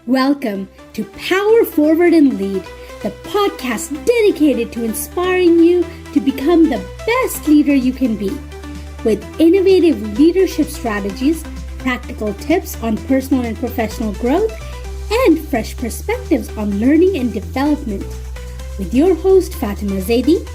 Welcome to Power Forward and Lead, the podcast dedicated to inspiring you to become the best leader you can be. With innovative leadership strategies, practical tips on personal and professional growth, and fresh perspectives on learning and development. With your host, Fatima Zaidi,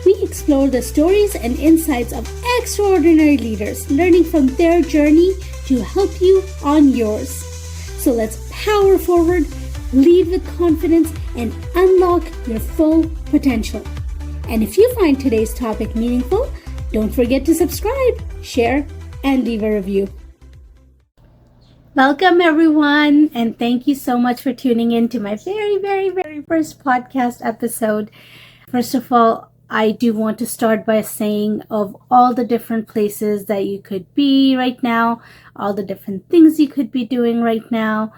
we explore the stories and insights of extraordinary leaders, learning from their journey to help you on yours. So let's power forward, lead with confidence, and unlock your full potential. And if you find today's topic meaningful, don't forget to subscribe, share, and leave a review. Welcome, everyone, and thank you so much for tuning in to my very first podcast episode. First of all, I do want to start by saying of all the different places that you could be right now, all the different things you could be doing right now,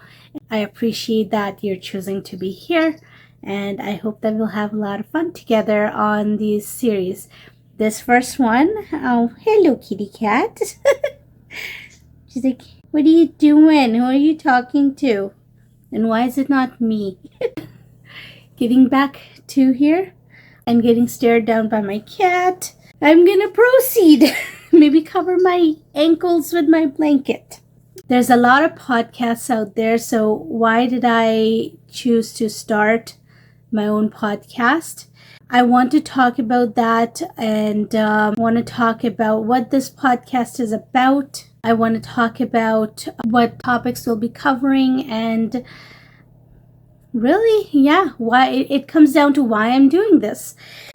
I appreciate that you're choosing to be here, and I hope that we'll have a lot of fun together on these series. This first one, oh, hello, kitty cat. She's like, what are you doing? Who are you talking to? And why is it not me? Getting back to here and getting stared down by my cat. I'm gonna proceed. Maybe cover my ankles with my blanket. There's a lot of podcasts out there, so why did I choose to start my own podcast? I want to talk about that and want to talk about what this podcast is about. I want to talk about what topics we'll be covering and really, why it comes down to why I'm doing this.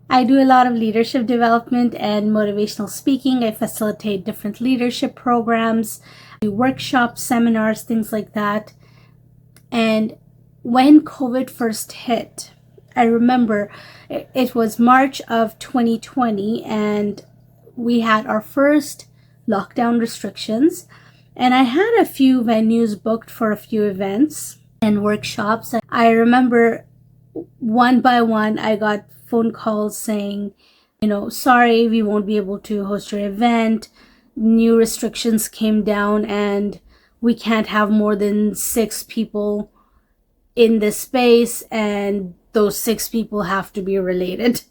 I do a lot of leadership development and motivational speaking. I facilitate different leadership programs, do workshops, seminars, things like that. And when COVID first hit, I remember it was March of 2020 and we had our first lockdown restrictions. And I had a few venues booked for a few events and workshops. I remember one by one, I got phone calls saying, sorry, we won't be able to host your event. New restrictions came down and we can't have more than 6 people in this space, and those 6 people have to be related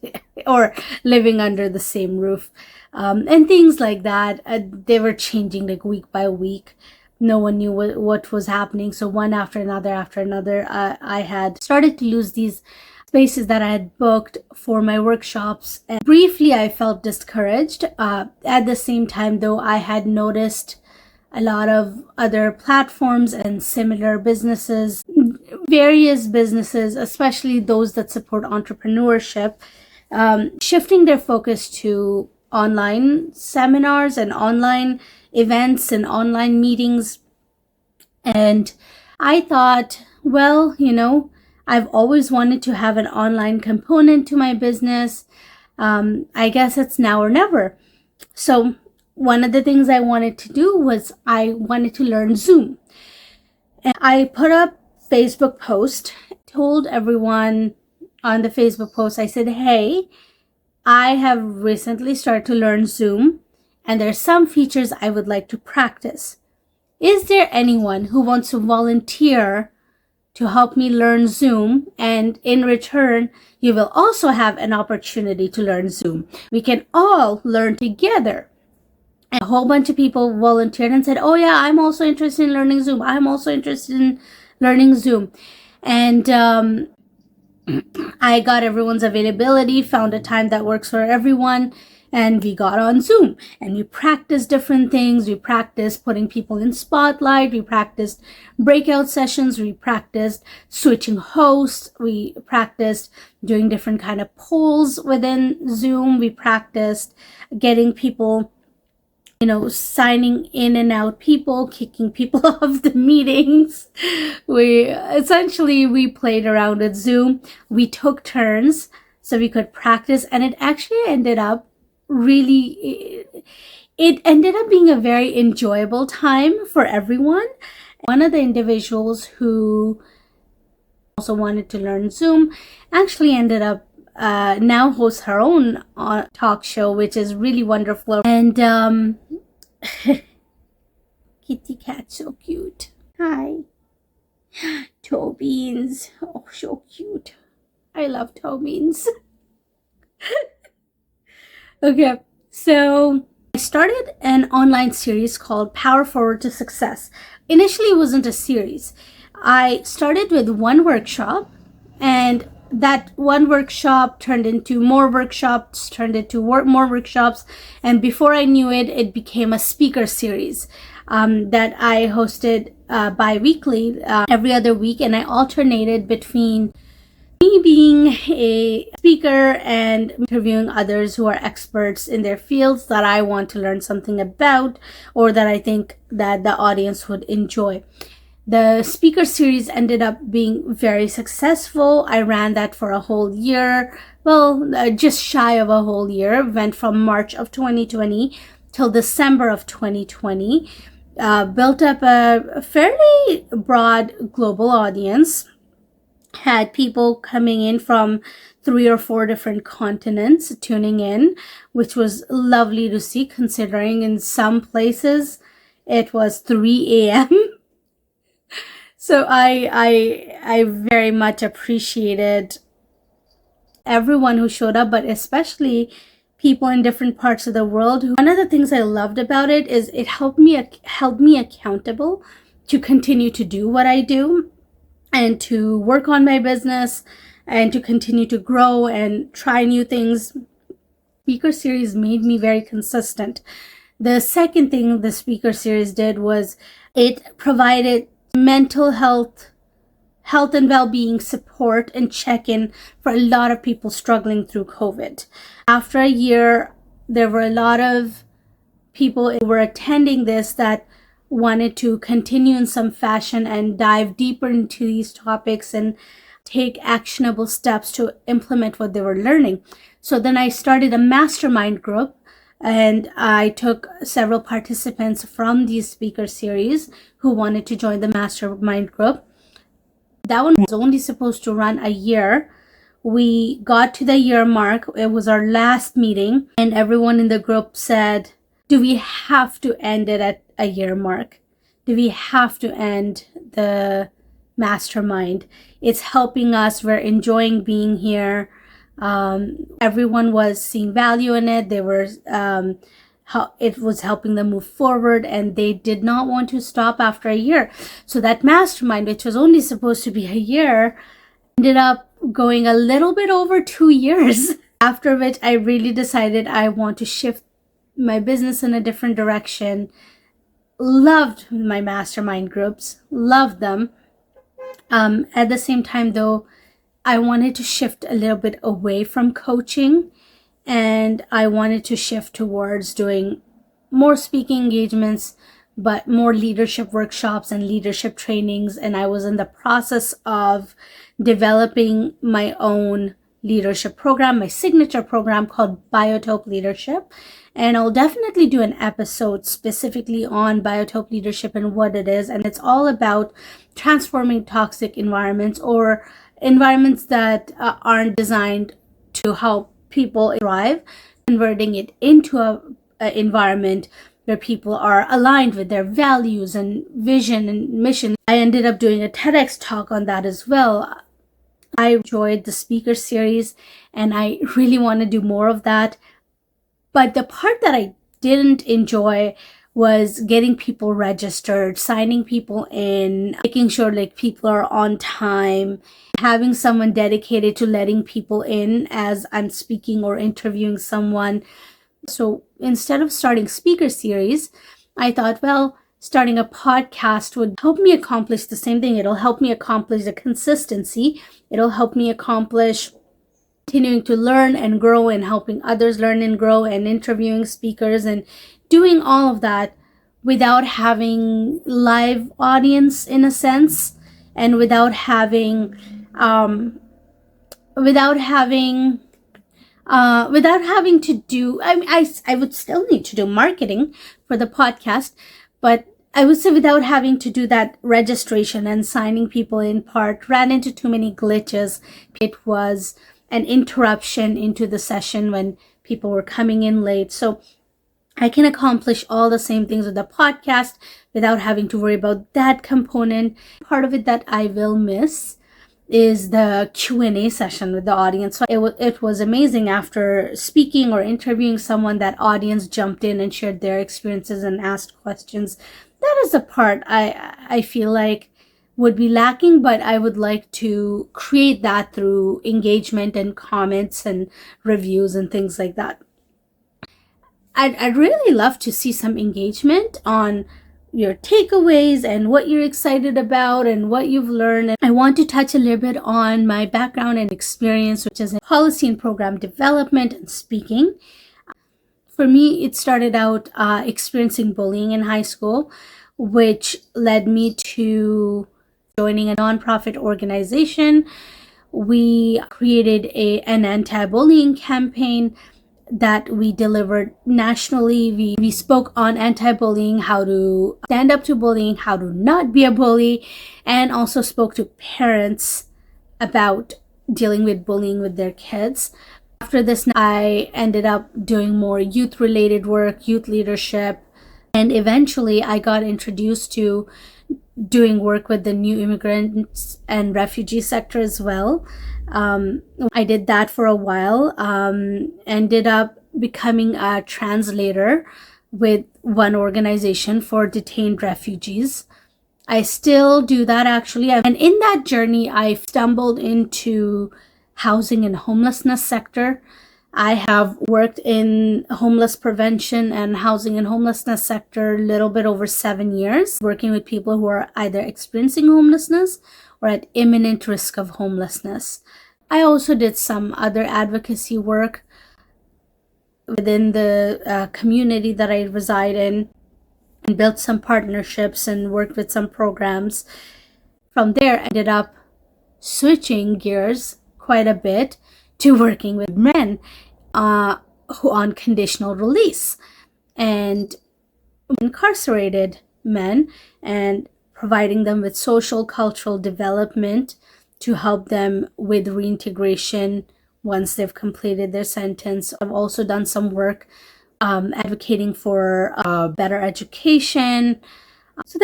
or living under the same roof, and things like that. They were changing like week by week. No one knew what was happening. So one after another, I had started to lose these spaces that I had booked for my workshops. And briefly, I felt discouraged. At the same time, though, I had noticed a lot of other platforms and similar businesses, various businesses, especially those that support entrepreneurship, shifting their focus to online seminars and online events and online meetings. And I thought, well, I've always wanted to have an online component to my business. I guess it's now or never. So one of the things I wanted to do was I wanted to learn Zoom. And I put up Facebook post, told everyone on the Facebook post, I said, hey, I have recently started to learn Zoom and there's some features I would like to practice. Is there anyone who wants to volunteer to help me learn Zoom? And in return, you will also have an opportunity to learn Zoom. We can all learn together. And a whole bunch of people volunteered and said, oh yeah, I'm also interested in learning Zoom. I'm also interested in learning Zoom. And I got everyone's availability, found a time that works for everyone, and we got on Zoom and we practiced different things. We practiced putting people in spotlight. We practiced breakout sessions. We practiced switching hosts. We practiced doing different kind of polls within Zoom. We practiced getting people, signing in and out people, kicking people off the meetings. We played around with Zoom. We took turns so we could practice, and it actually ended up it ended up being a very enjoyable time for everyone. One of the individuals who also wanted to learn Zoom actually ended up now hosts her own talk show, which is really wonderful. And kitty cat, so cute. Hi. toe beans. Oh, so cute. I love toe beans. Okay, so I started an online series called Power Forward to Success. Initially, it wasn't a series. I started with one workshop, and that one workshop turned into more workshops, turned into more workshops, and before I knew it, it became a speaker series that I hosted bi-weekly, every other week, and I alternated between me being a speaker and interviewing others who are experts in their fields that I want to learn something about, or that I think that the audience would enjoy. The speaker series ended up being very successful. I ran that for a whole year. Well, just shy of a whole year. Went from March of 2020 till December of 2020. Built up a fairly broad global audience. Had people coming in from 3 or 4 different continents tuning in, which was lovely to see, considering in some places it was 3 a.m. So I very much appreciated everyone who showed up, but especially people in different parts of the world. One of the things I loved about it is it held me accountable to continue to do what I do and to work on my business and to continue to grow and try new things. Speaker series made me very consistent. The second thing the speaker series did was it provided mental health and well-being support and check-in for a lot of people struggling through COVID. After a year, there were a lot of people who were attending this that wanted to continue in some fashion and dive deeper into these topics and take actionable steps to implement what they were learning. So then I started a mastermind group, and I took several participants from these speaker series who wanted to join the mastermind group. That one was only supposed to run a year. We got to the year mark. It was our last meeting, and everyone in the group said, do we have to end it at a year mark? Do we have to end the mastermind? It's helping us. We're enjoying being here. Everyone was seeing value in it. They were, it was helping them move forward, and they did not want to stop after a year. So that mastermind, which was only supposed to be a year, ended up going a little bit over 2 years. After which I really decided I want to shift my business in a different direction. Loved my mastermind groups, loved them. At the same time, though, I wanted to shift a little bit away from coaching, and I wanted to shift towards doing more speaking engagements, but more leadership workshops and leadership trainings. And I was in the process of developing my own leadership program, my signature program called Biotope Leadership. And I'll definitely do an episode specifically on Biotope Leadership and what it is. And it's all about transforming toxic environments, or environments that aren't designed to help people thrive, converting it into an environment where people are aligned with their values and vision and mission. I ended up doing a TEDx talk on that as well. I enjoyed the speaker series, and I really want to do more of that. But the part that I didn't enjoy was getting people registered, signing people in, making sure like people are on time, having someone dedicated to letting people in as I'm speaking or interviewing someone. So instead of starting speaker series, I thought, well, starting a podcast would help me accomplish the same thing. It'll help me accomplish the consistency. It'll help me accomplish continuing to learn and grow, and helping others learn and grow, and interviewing speakers and doing all of that without having live audience in a sense, and without having to do, I would still need to do marketing for the podcast, but I would say without having to do that registration and signing people in part, ran into too many glitches. It was an interruption into the session when people were coming in late. So I can accomplish all the same things with the podcast without having to worry about that component. Part of it that I will miss is the Q&A session with the audience. So it was amazing after speaking or interviewing someone, that audience jumped in and shared their experiences and asked questions. That is the part I feel like would be lacking, but I would like to create that through engagement and comments and reviews and things like that. I'd really love to see some engagement on your takeaways and what you're excited about and what you've learned. And I want to touch a little bit on my background and experience, which is in policy and program development and speaking. For me, it started out experiencing bullying in high school, which led me to joining a nonprofit organization. We created an anti-bullying campaign that we delivered nationally. We spoke on anti-bullying, how to stand up to bullying, how to not be a bully, and also spoke to parents about dealing with bullying with their kids. After this, I ended up doing more youth-related work, youth leadership, and eventually I got introduced to doing work with the new immigrants and refugee sector as well. I did that for a while, ended up becoming a translator with one organization for detained refugees. I still do that actually. And in that journey, I stumbled into housing and homelessness sector. I have worked in homeless prevention and housing and homelessness sector a little bit over 7 years, working with people who are either experiencing homelessness or at imminent risk of homelessness. I also did some other advocacy work within the community that I reside in, and built some partnerships and worked with some programs. From there, I ended up switching gears quite a bit to working with men who on conditional release and incarcerated men, and providing them with social cultural development to help them with reintegration once they've completed their sentence. I've also done some work advocating for better education. So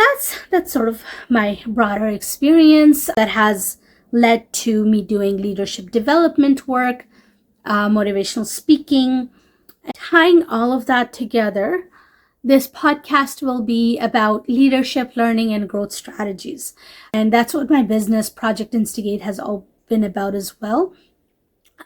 that's sort of my broader experience that has led to me doing leadership development work, motivational speaking. Tying all of that together, this podcast will be about leadership, learning, and growth strategies. And that's what my business, Project Instigate, has all been about as well.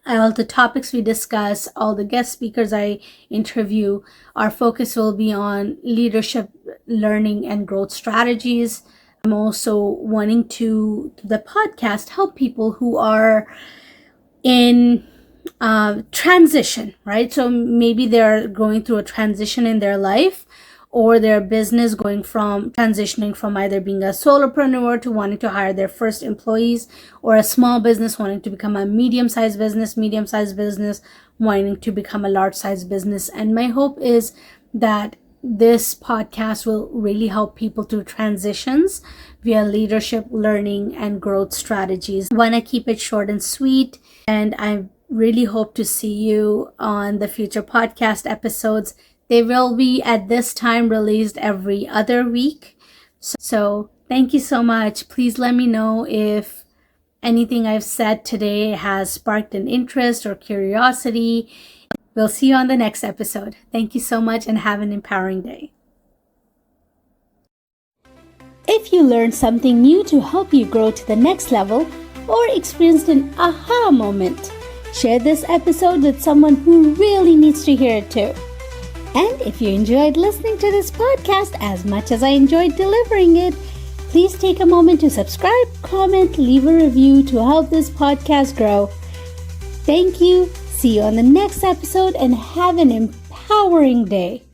All the topics we discuss, all the guest speakers I interview, our focus will be on leadership, learning, and growth strategies. I'm also wanting to, through the podcast, help people who are in transition, right? So maybe they're going through a transition in their life, or their business transitioning from either being a solopreneur to wanting to hire their first employees, or a small business wanting to become a medium-sized business wanting to become a large-sized business. And my hope is that this podcast will really help people through transitions via leadership, learning, and growth strategies. I want to keep it short and sweet, and I really hope to see you on the future podcast episodes. They will be at this time released every other week. So thank you so much. Please let me know if anything I've said today has sparked an interest or curiosity. We'll see you on the next episode. Thank you so much and have an empowering day. If you learned something new to help you grow to the next level, or experienced an aha moment, share this episode with someone who really needs to hear it too. And if you enjoyed listening to this podcast as much as I enjoyed delivering it, please take a moment to subscribe, comment, leave a review to help this podcast grow. Thank you. See you on the next episode and have an empowering day.